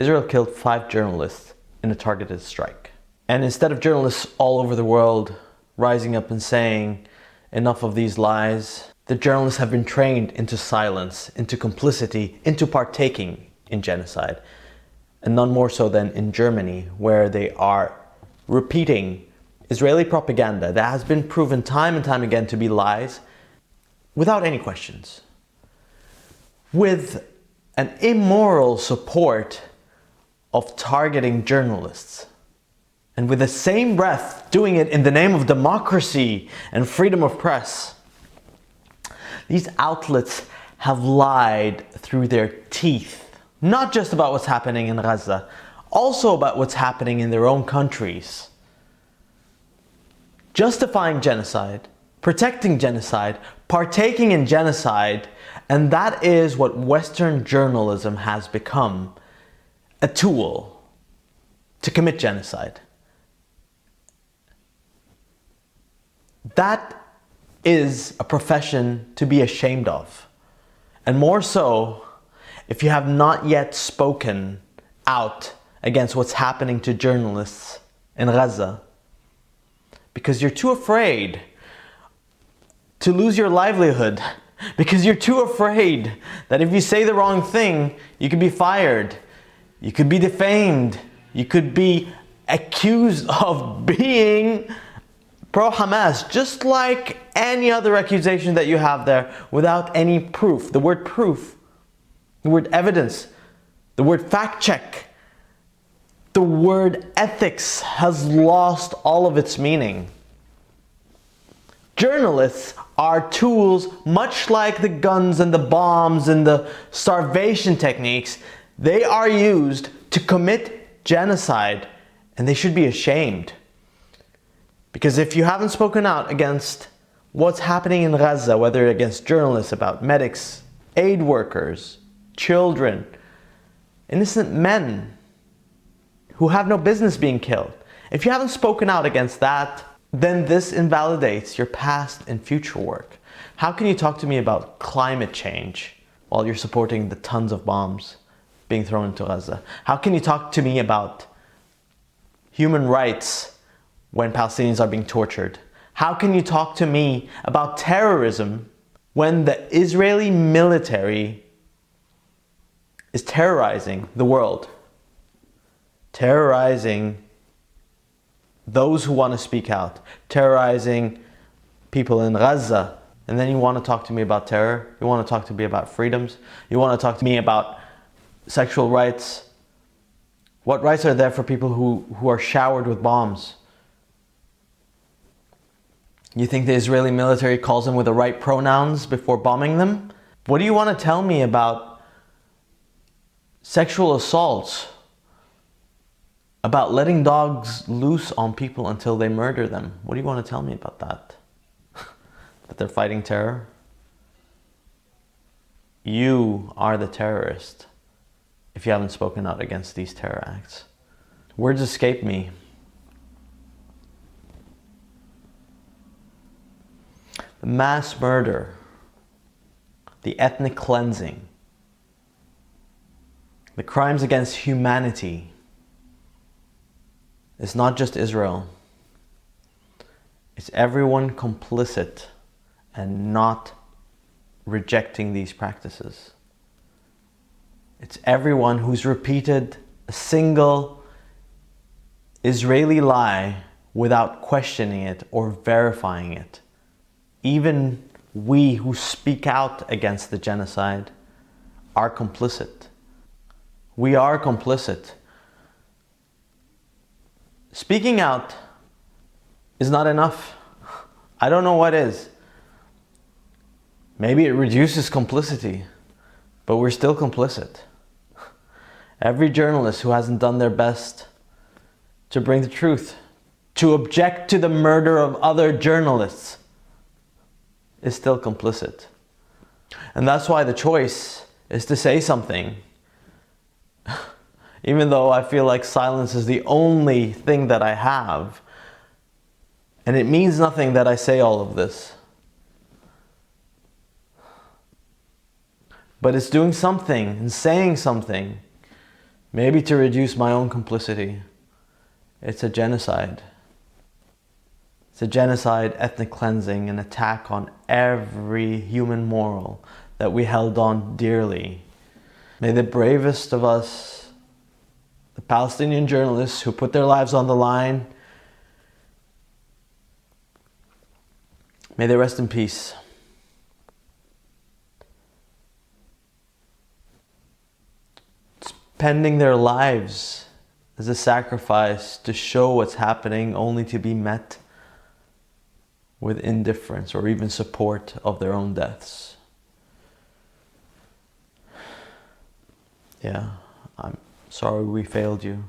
Israel killed 5 journalists in a targeted strike. And instead of journalists all over the world rising up and saying, enough of these lies, the journalists have been trained into silence, into complicity, into partaking in genocide. And none more so than in Germany, where they are repeating Israeli propaganda that has been proven time and time again to be lies without any questions, with an immoral support of targeting journalists, and with the same breath doing it in the name of democracy and freedom of press. These outlets have lied through their teeth, not just about what's happening in Gaza, also about what's happening in their own countries. Justifying genocide, protecting genocide, partaking in genocide, and that is what Western journalism has become, a tool to commit genocide. That is a profession to be ashamed of. And more so, if you have not yet spoken out against what's happening to journalists in Gaza, because you're too afraid to lose your livelihood, because you're too afraid that if you say the wrong thing, you could be fired, you could be defamed, you could be accused of being pro-Hamas, just like any other accusation that you have there, without any proof. The word proof, the word evidence, the word fact check, the word ethics has lost all of its meaning. Journalists are tools, much like the guns and the bombs and the starvation techniques. They are used to commit genocide, and they should be ashamed. Because if you haven't spoken out against what's happening in Gaza, whether against journalists, about medics, aid workers, children, innocent men who have no business being killed, if you haven't spoken out against that, then this invalidates your past and future work. How can you talk to me about climate change while you're supporting the tons of bombs being thrown into Gaza? How can you talk to me about human rights when Palestinians are being tortured? How can you talk to me about terrorism when the Israeli military is terrorizing the world? Terrorizing those who want to speak out, terrorizing people in Gaza. And then you want to talk to me about terror? You want to talk to me about freedoms? You want to talk to me about sexual rights? What rights are there for people who are showered with bombs? You think the Israeli military calls them with the right pronouns before bombing them? What do you want to tell me about sexual assaults? About letting dogs loose on people until they murder them? What do you want to tell me about that? That they're fighting terror? You are the terrorist if you haven't spoken out against these terror acts. Words escape me. The mass murder, the ethnic cleansing, the crimes against humanity. It's not just Israel. It's everyone complicit and not rejecting these practices. It's everyone who's repeated a single Israeli lie without questioning it or verifying it. Even we who speak out against the genocide are complicit. We are complicit. Speaking out is not enough. I don't know what is. Maybe it reduces complicity, but we're still complicit. Every journalist who hasn't done their best to bring the truth, to object to the murder of other journalists, is still complicit. And that's why the choice is to say something. Even though I feel like silence is the only thing that I have. And it means nothing that I say all of this. But it's doing something and saying something maybe to reduce my own complicity. It's a genocide. It's a genocide, ethnic cleansing, an attack on every human moral that we held on dearly. May the bravest of us, the Palestinian journalists who put their lives on the line, may they rest in peace. Spending their lives as a sacrifice to show what's happening, only to be met with indifference or even support of their own deaths. Yeah, I'm sorry we failed you.